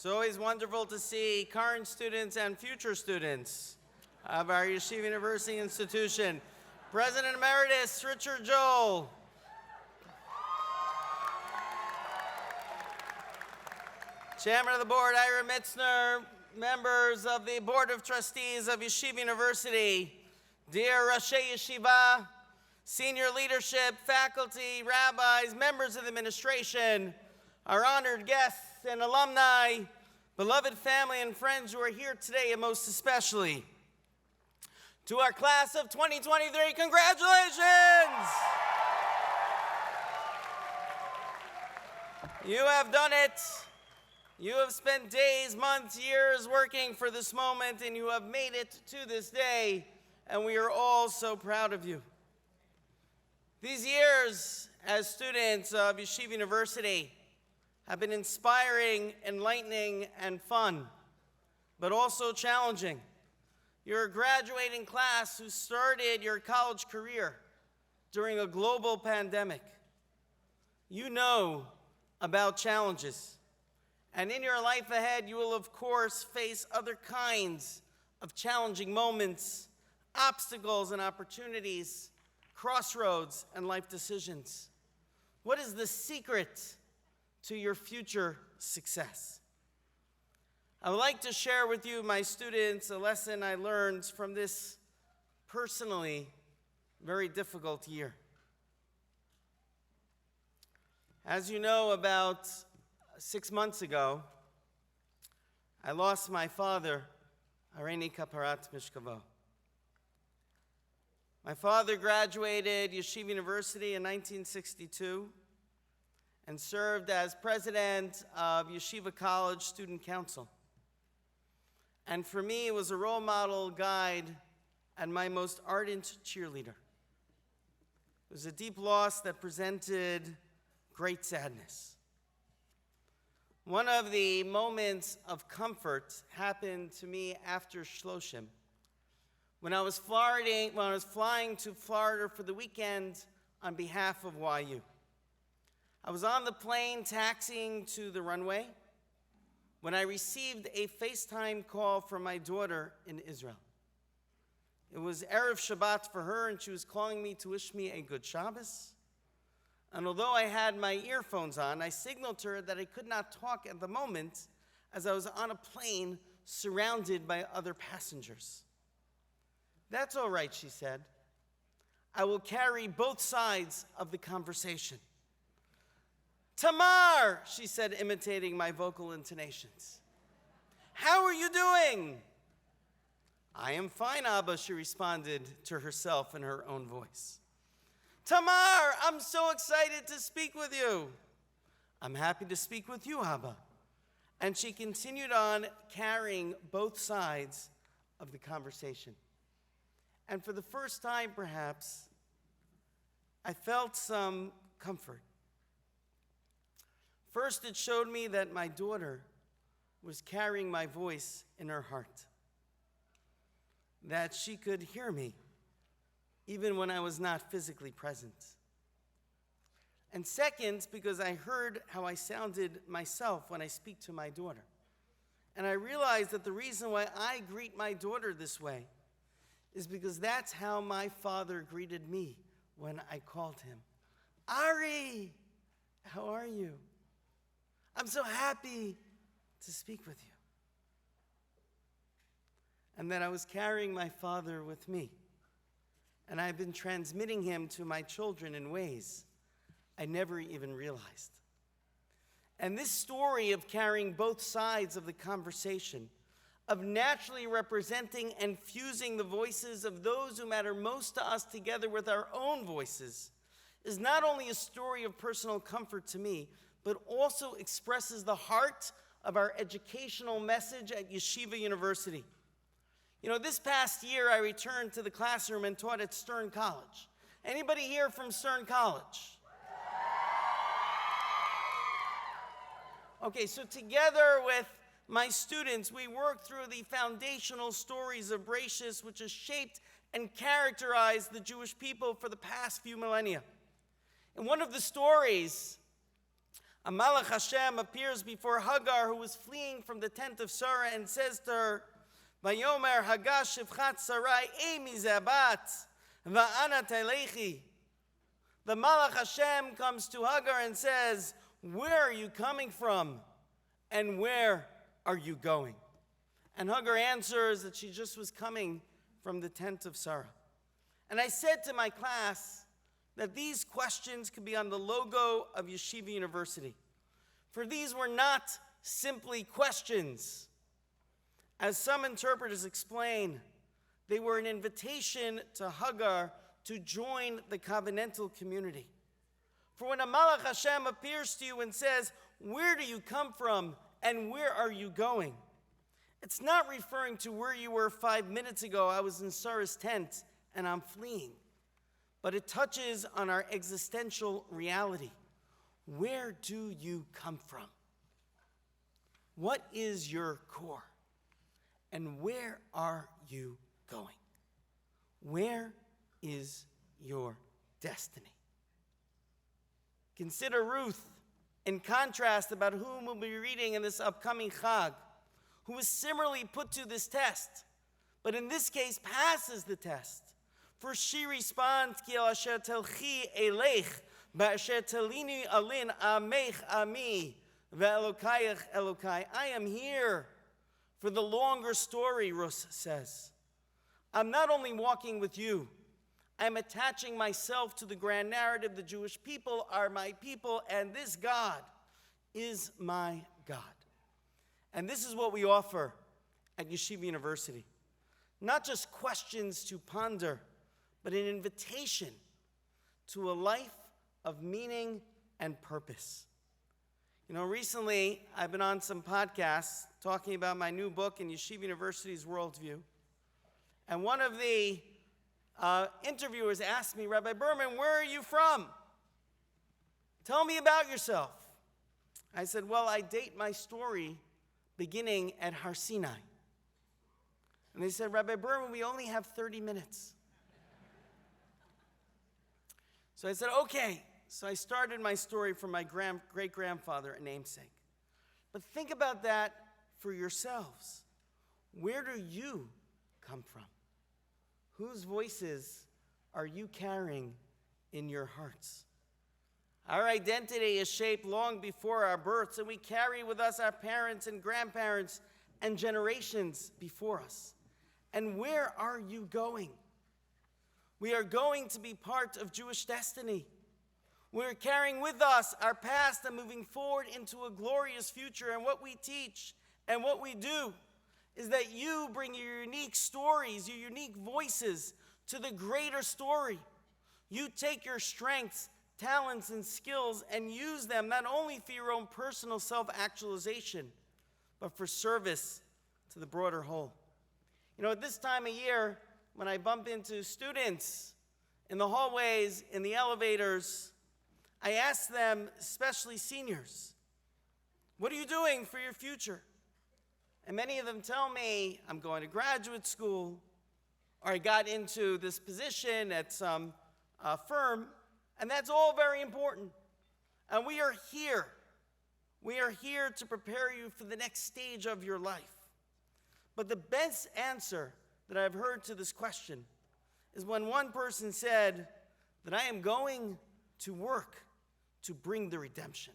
It's always wonderful to see current students and future students of our Yeshiva University institution. President Emeritus Richard Joel. Chairman of the Board Ira Mitzner, members of the Board of Trustees of Yeshiva University, dear Rashi Yeshiva, senior leadership, faculty, rabbis, members of the administration, our honored guests and alumni, beloved family and friends who are here today, and most especially to our class of 2023, congratulations! You have done it. You have spent days, months, years working for this moment, and you have made it to this day, and we are all so proud of you. These years as students of Yeshiva University have been inspiring, enlightening, and fun, but also challenging. You're a graduating class who started your college career during a global pandemic. You know about challenges. And in your life ahead, you will, of course, face other kinds of challenging moments, obstacles and opportunities, crossroads and life decisions. What is the secret to your future success? I would like to share with you, my students, a lesson I learned from this personally very difficult year. As you know, about 6 months ago, I lost my father, Hareini Kaparat Mishkavo. My father graduated Yeshiva University in 1962 and served as president of Yeshiva College Student Council. And for me, it was a role model, guide, and my most ardent cheerleader. It was a deep loss that presented great sadness. One of the moments of comfort happened to me after Shloshim, when I was flying to Florida for the weekend on behalf of YU. I was on the plane taxiing to the runway when I received a FaceTime call from my daughter in Israel. It was Erev Shabbat for her, and she was calling me to wish me a good Shabbos. And although I had my earphones on, I signaled to her that I could not talk at the moment as I was on a plane surrounded by other passengers. "That's all right," she said. "I will carry both sides of the conversation." "Tamar," she said, imitating my vocal intonations. "How are you doing?" "I am fine, Abba," she responded to herself in her own voice. "Tamar, I'm so excited to speak with you." "I'm happy to speak with you, Abba." And she continued on carrying both sides of the conversation. And for the first time, perhaps, I felt some comfort. First, it showed me that my daughter was carrying my voice in her heart, that she could hear me even when I was not physically present. And second, because I heard how I sounded myself when I speak to my daughter. And I realized that the reason why I greet my daughter this way is because that's how my father greeted me when I called him. "Ari, how are you? I'm so happy to speak with you." And that I was carrying my father with me. And I've been transmitting him to my children in ways I never even realized. And this story of carrying both sides of the conversation, of naturally representing and fusing the voices of those who matter most to us together with our own voices, is not only a story of personal comfort to me, but also expresses the heart of our educational message at Yeshiva University. You know, this past year I returned to the classroom and taught at Stern College. Anybody here from Stern College? Okay, so together with my students, we worked through the foundational stories of Bereshis, which has shaped and characterized the Jewish people for the past few millennia. And one of the stories A Malach Hashem appears before Hagar, who was fleeing from the tent of Sarah, and says to her, Vayomer Hagash Shivchat Sarai Emi Zabat Va'ana Telechi. The Malach Hashem comes to Hagar and says, where are you coming from? And where are you going? And Hagar answers that she just was coming from the tent of Sarah. And I said to my class that these questions could be on the logo of Yeshiva University. For these were not simply questions. As some interpreters explain, they were an invitation to Hagar to join the covenantal community. For when a Malach Hashem appears to you and says, where do you come from and where are you going? It's not referring to where you were 5 minutes ago. I was in Sarah's tent and I'm fleeing. But it touches on our existential reality. Where do you come from? What is your core? And where are you going? Where is your destiny? Consider Ruth in contrast about whom we'll be reading in this upcoming Chag, who was similarly put to this test, but in this case passes the test. For she responds, Ki el asher telchi eleich, ba'asher telini alin amech ami, ve'elokayach elokai. I am here for the longer story, Ruth says. I'm not only walking with you, I'm attaching myself to the grand narrative. The Jewish people are my people, and this God is my God. And this is what we offer at Yeshiva University. Not just questions to ponder, but an invitation to a life of meaning and purpose. You know, recently I've been on some podcasts talking about my new book in Yeshiva University's Worldview. And one of the interviewers asked me, Rabbi Berman, where are you from? Tell me about yourself. I said, well, I date my story beginning at Har Sinai. And they said, Rabbi Berman, we only have 30 minutes. So I said, okay. So I started my story from my great-grandfather and namesake. But think about that for yourselves. Where do you come from? Whose voices are you carrying in your hearts? Our identity is shaped long before our births, and we carry with us our parents and grandparents and generations before us. And where are you going? We are going to be part of Jewish destiny. We're carrying with us our past and moving forward into a glorious future. And what we teach and what we do is that you bring your unique stories, your unique voices to the greater story. You take your strengths, talents, and skills and use them not only for your own personal self-actualization, but for service to the broader whole. You know, at this time of year, when I bump into students in the hallways, in the elevators, I ask them, especially seniors, what are you doing for your future? And many of them tell me, I'm going to graduate school, or I got into this position at some firm, and that's all very important. And we are here. We are here to prepare you for the next stage of your life. But the best answer that I've heard to this question is when one person said that I am going to work to bring the redemption.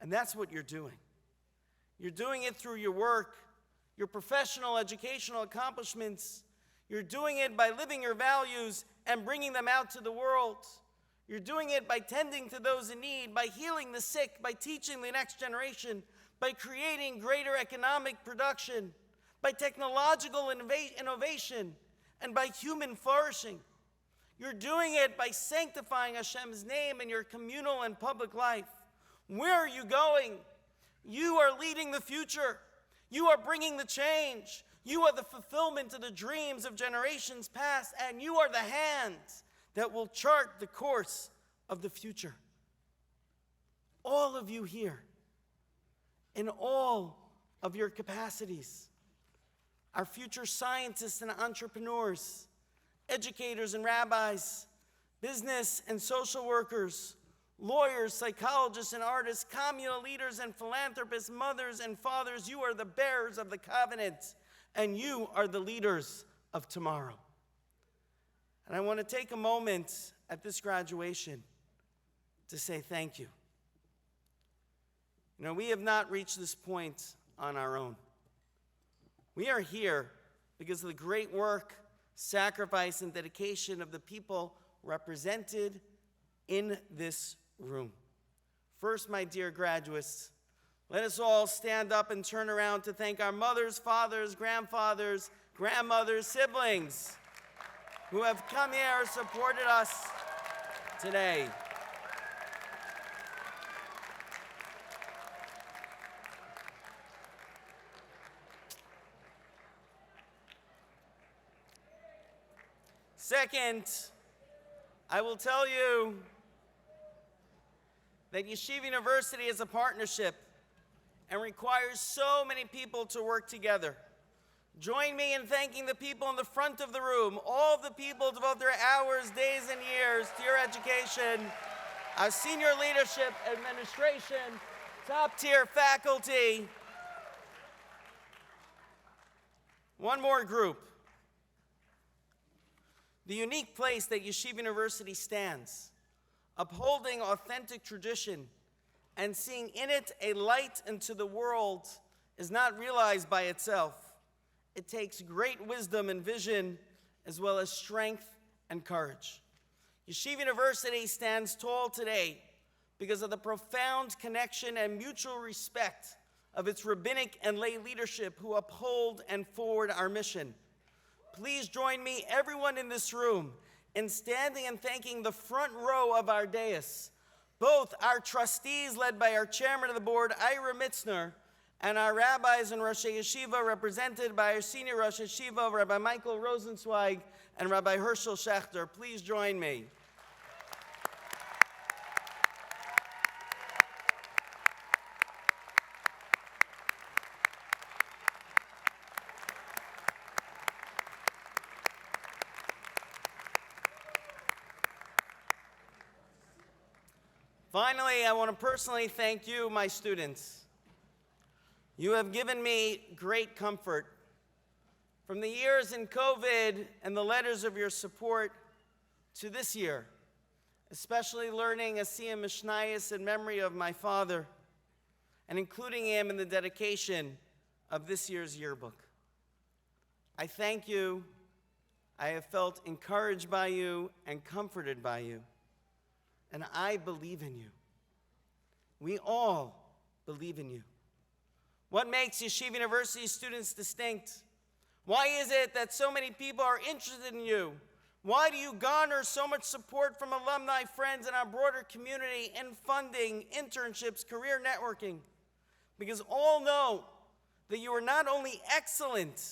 And that's what you're doing. You're doing it through your work, your professional, educational accomplishments. You're doing it by living your values and bringing them out to the world. You're doing it by tending to those in need, by healing the sick, by teaching the next generation, by creating greater economic production, by technological innovation, and by human flourishing. You're doing it by sanctifying Hashem's name in your communal and public life. Where are you going? You are leading the future. You are bringing the change. You are the fulfillment of the dreams of generations past, and you are the hands that will chart the course of the future. All of you here, in all of your capacities, are future scientists and entrepreneurs, educators and rabbis, business and social workers, lawyers, psychologists, and artists, communal leaders and philanthropists, mothers and fathers, you are the bearers of the covenant, and you are the leaders of tomorrow. And I want to take a moment at this graduation to say thank you. You know, we have not reached this point on our own. We are here because of the great work, sacrifice, and dedication of the people represented in this room. First, my dear graduates, let us all stand up and turn around to thank our mothers, fathers, grandfathers, grandmothers, siblings who have come here and supported us today. Second, I will tell you that Yeshiva University is a partnership and requires so many people to work together. Join me in thanking the people in the front of the room, all of the people who devote their hours, days, and years to your education, our senior leadership, administration, top-tier faculty. One more group. The unique place that Yeshiva University stands, upholding authentic tradition and seeing in it a light into the world, is not realized by itself. It takes great wisdom and vision, as well as strength and courage. Yeshiva University stands tall today because of the profound connection and mutual respect of its rabbinic and lay leadership who uphold and forward our mission. Please join me, everyone in this room, in standing and thanking the front row of our dais, both our trustees led by our chairman of the board, Ira Mitzner, and our rabbis and Rosh Yeshiva represented by our senior Rosh Yeshiva, Rabbi Michael Rosenzweig and Rabbi Herschel Schechter. Please join me. Finally, I want to personally thank you, my students. You have given me great comfort. From the years in COVID and the letters of your support to this year, especially learning Asiyah Mishnayos in memory of my father and including him in the dedication of this year's yearbook. I thank you. I have felt encouraged by you and comforted by you. And I believe in you. We all believe in you. What makes Yeshiva University students distinct? Why is it that so many people are interested in you? Why do you garner so much support from alumni, friends, and our broader community in funding, internships, career networking? Because all know that you are not only excellent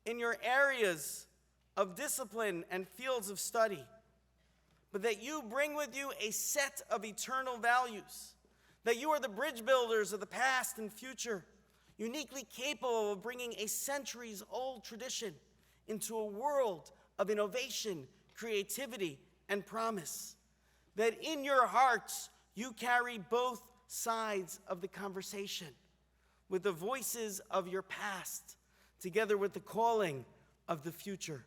in your areas of discipline and fields of study, but that you bring with you a set of eternal values, that you are the bridge builders of the past and future, uniquely capable of bringing a centuries-old tradition into a world of innovation, creativity, and promise, that in your hearts you carry both sides of the conversation, with the voices of your past, together with the calling of the future.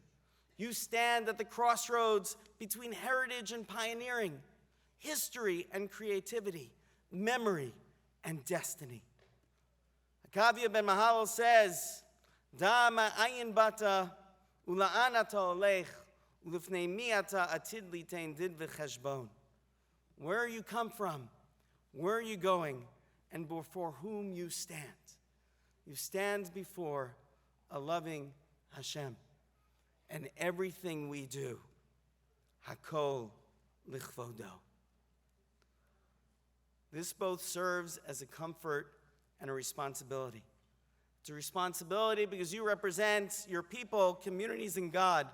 You stand at the crossroads between heritage and pioneering, history and creativity, memory and destiny. Akavia ben Mahalo says, Da ma'ayin bata ula'an ata olech ulifnei mi ata atid litain did v'cheshbon. Where you come from, where are you going, and before whom you stand. You stand before a loving Hashem. And everything we do, hakol lichvodo. This both serves as a comfort and a responsibility. It's a responsibility because you represent your people, communities, and God,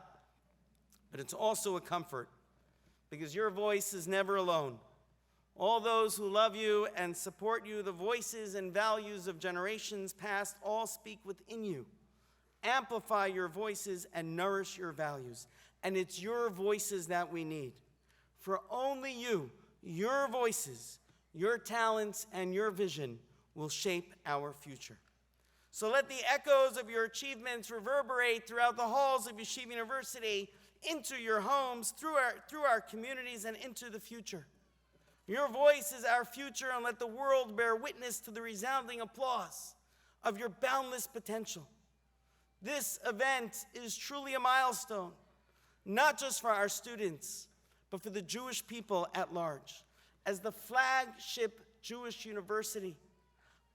but it's also a comfort because your voice is never alone. All those who love you and support you, the voices and values of generations past, all speak within you. Amplify your voices and nourish your values. And it's your voices that we need. For only you Your voices, your talents, and your vision will shape our future. So let the echoes of your achievements reverberate throughout the halls of Yeshiva University, into your homes, through our communities, and into the future. Your voice is our future, and let the world bear witness to the resounding applause of your boundless potential. This event is truly a milestone, not just for our students, but for the Jewish people at large. As the flagship Jewish university,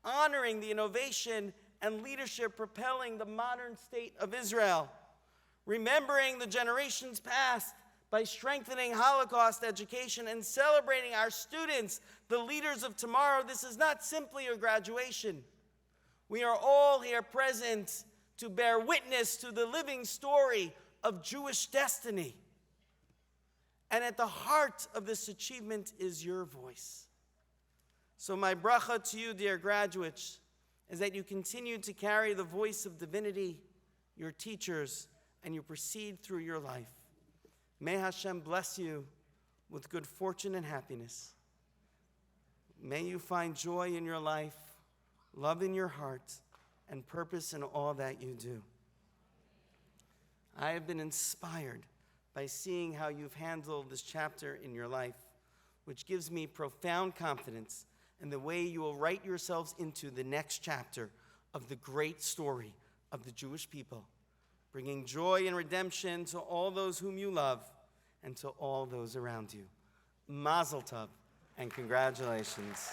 honoring the innovation and leadership propelling the modern state of Israel, remembering the generations past by strengthening Holocaust education and celebrating our students, the leaders of tomorrow. This is not simply a graduation. We are all here present to bear witness to the living story of Jewish destiny. And at the heart of this achievement is your voice. So my bracha to you, dear graduates, is that you continue to carry the voice of divinity, your teachers, and you proceed through your life. May Hashem bless you with good fortune and happiness. May you find joy in your life, love in your heart, and purpose in all that you do. I have been inspired by seeing how you've handled this chapter in your life, which gives me profound confidence in the way you will write yourselves into the next chapter of the great story of the Jewish people, bringing joy and redemption to all those whom you love and to all those around you. Mazel tov and congratulations.